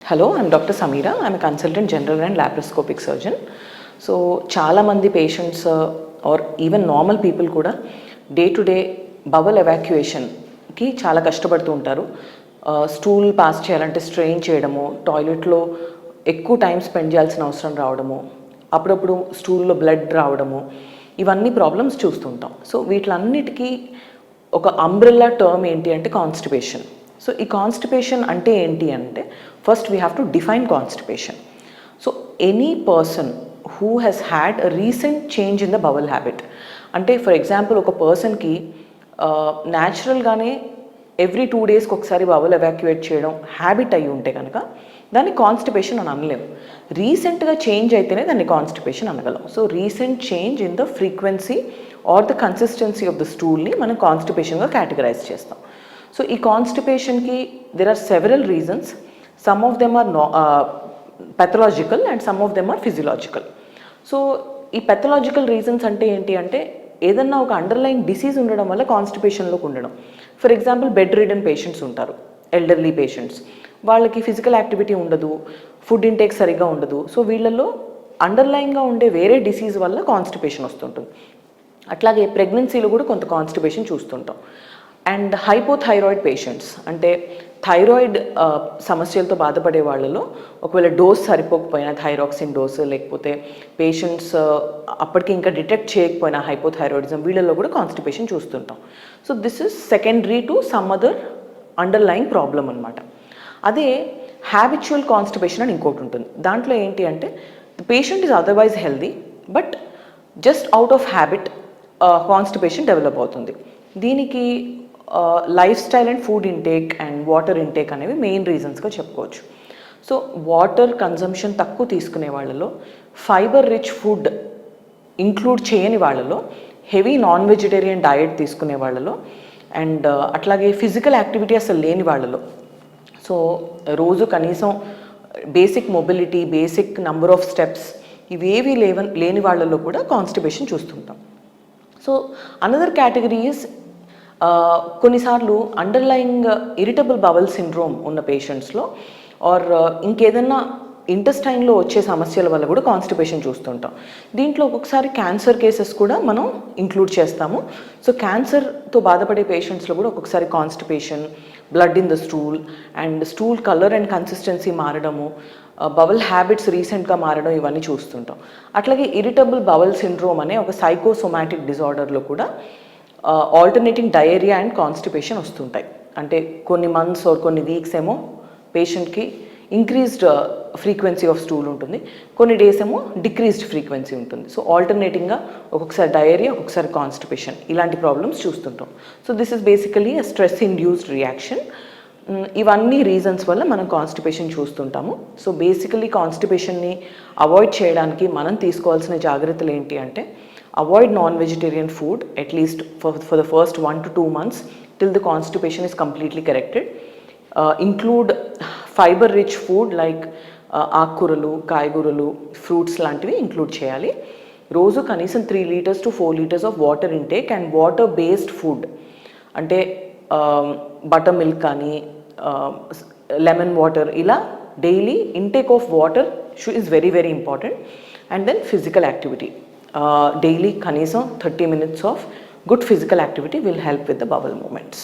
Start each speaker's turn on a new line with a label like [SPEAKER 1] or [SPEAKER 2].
[SPEAKER 1] Hello, I'm Dr. Samira. I'm a consultant general and laparoscopic surgeon. So, చాలా మంది patients are even normal people కూడా day to day bowel ఎవాక్యుయేషన్కి చాలా కష్టపడుతూ ఉంటారు. స్టూల్ పాస్ చేయాలంటే స్ట్రెయిన్ చేయడము, టాయిలెట్లో ఎక్కువ టైం స్పెండ్ చేయాల్సిన అవసరం రావడము, అప్పుడప్పుడు స్టూల్లో బ్లడ్ రావడము, ఇవన్నీ ప్రాబ్లమ్స్ చూస్తుంటాం. సో వీటిలన్నిటికీ ఒక అంబ్రెల్లా టర్మ్ ఏంటి అంటే కాన్స్టిపేషన్. సో ఈ కాన్స్టిపేషన్ అంటే ఏంటి అంటే first we have to define constipation. So any person who has had a recent change in the bowel habit, అంటే ఫర్ ఎగ్జాంపుల్ ఒక పర్సన్కి న్యాచురల్గానే ఎవ్రీ 2 డేస్కి ఒకసారి బవల్ ఎవాక్యుయేట్ చేయడం హ్యాబిట్ అయ్యి ఉంటే కనుక దాన్ని కాన్స్టిపేషన్ అని అనలేము. రీసెంట్గా చేంజ్ అయితేనే దాన్ని కాన్స్టిపేషన్ అనగలం. So recent change in the frequency or the consistency of the స్టూల్ని మనం కాన్స్టిపేషన్గా కేటగరైజ్ చేస్తాం. సో ఈ కాన్స్టిపేషన్కి there are several reasons. Some of them are pathological and some of them are physiological. So ఈ పెథలాజికల్ రీజన్స్ అంటే ఏంటి అంటే ఏదన్నా ఒక అండర్లైన్ డిసీజ్ ఉండడం వల్ల కాన్స్టిపేషన్లోకి ఉండడం. For example bed ridden patients ఉంటారు, ఎల్డర్లీ పేషెంట్స్, వాళ్ళకి ఫిజికల్ యాక్టివిటీ ఉండదు, ఫుడ్ ఇంటేక్ సరిగ్గా ఉండదు. సో వీళ్ళలో అండర్లైన్గా ఉండే వేరే డిసీజ్ వల్ల కాన్స్టిపేషన్ వస్తుంటుంది. అట్లాగే ప్రెగ్నెన్సీలో కూడా కొంత కాన్స్టిపేషన్ చూస్తుంటాం. అండ్ హైపోథైరాయిడ్ పేషెంట్స్, అంటే థైరాయిడ్ సమస్యలతో బాధపడే వాళ్ళలో ఒకవేళ డోస్ సరిపోకపోయినా, థైరాక్సిన్ డోస్, లేకపోతే పేషెంట్స్ అప్పటికి ఇంకా డిటెక్ట్ చేయకపోయినా హైపోథైరాయిడిజం, వీళ్ళలో కూడా కాన్స్టిపేషన్ చూస్తుంటాం. So this is secondary to some other underline problem అనమాట. అదే హ్యాబిచువల్ కాన్స్టిపేషన్ అని ఇంకోటి ఉంటుంది. దాంట్లో ఏంటి అంటే the patient is otherwise healthy but just out of habit constipation develop అవుతుంది. దీనికి life style and food intake and water intake అనేవి మెయిన్ రీజన్స్గా చెప్పుకోవచ్చు. సో వాటర్ కన్జంప్షన్ తక్కువ తీసుకునే వాళ్ళలో, ఫైబర్ రిచ్ ఫుడ్ ఇంక్లూడ్ చేయని వాళ్ళలో, హెవీ నాన్ వెజిటేరియన్ డయట్ తీసుకునే వాళ్ళలో, అండ్ అట్లాగే ఫిజికల్ యాక్టివిటీ అసలు లేని వాళ్ళలో, సో రోజు కనీసం basic mobility, basic number of steps ఇవేవి లేని వాళ్ళలో కూడా కాన్స్టిపేషన్ చూస్తుంటాం. సో అనదర్ కేటగిరీ ఈజ్ కొన్నిసార్లు అండర్లయింగ్ ఇరిటబుల్ బవల్ సిండ్రోమ్ ఉన్న పేషెంట్స్లో ఆర్ ఇంకేదన్నా ఇంటెస్టైన్లో వచ్చే సమస్యల వల్ల కూడా కాన్స్టిపేషన్ చూస్తుంటాం. దీంట్లో ఒక్కొక్కసారి క్యాన్సర్ కేసెస్ కూడా మనం ఇంక్లూడ్ చేస్తాము. సో క్యాన్సర్తో బాధపడే పేషెంట్స్లో కూడా ఒక్కొక్కసారి constipation, blood in the stool and stool colour and consistency మారడము, బవల్ హ్యాబిట్స్ రీసెంట్గా మారడం, ఇవన్నీ చూస్తుంటాం. అట్లాగే ఇరిటబుల్ బవల్ సిండ్రోమ్ అనే ఒక సైకోసోమాటిక్ డిజార్డర్లో కూడా ఆల్టర్నేటింగ్ డయేరియా అండ్ కాన్స్టిపేషన్ వస్తుంటాయి. అంటే కొన్ని మంత్స్ ఆర్ కొన్ని వీక్స్ ఏమో పేషెంట్కి ఇంక్రీజ్డ్ ఫ్రీక్వెన్సీ ఆఫ్ స్టూల్ ఉంటుంది, కొన్ని డేస్ ఏమో డిక్రీజ్డ్ ఫ్రీక్వెన్సీ ఉంటుంది. సో ఆల్టర్నేటింగ్గా ఒక్కొక్కసారి డయేరియా, ఒక్కొక్కసారి కాన్స్టిపేషన్, ఇలాంటి ప్రాబ్లమ్స్ చూస్తుంటాం. So this is basically a stress induced reaction. ఇవన్నీ రీజన్స్ వల్ల మనం కాన్స్టిపేషన్ చూస్తుంటాము. సో బేసికలీ కాన్స్టిపేషన్ని అవాయిడ్ చేయడానికి మనం తీసుకోవాల్సిన జాగ్రత్తలు ఏంటి అంటే avoid non-vegetarian food at least for the first 1 to 2 months till the constipation is completely corrected. Include fiber-rich food like ఆకుకూరలు, కాయగూరలు, ఫ్రూట్స్ లాంటివి ఇంక్లూడ్ చేయాలి. రోజు కనీసం 3 liters to 4 liters of water intake and water based food, అంటే butter milk కానీ lemon water, ఇలా daily intake of water is very very important. And then physical activity, daily కనీసం 30 minutes of good physical activity will help with the bowel moments.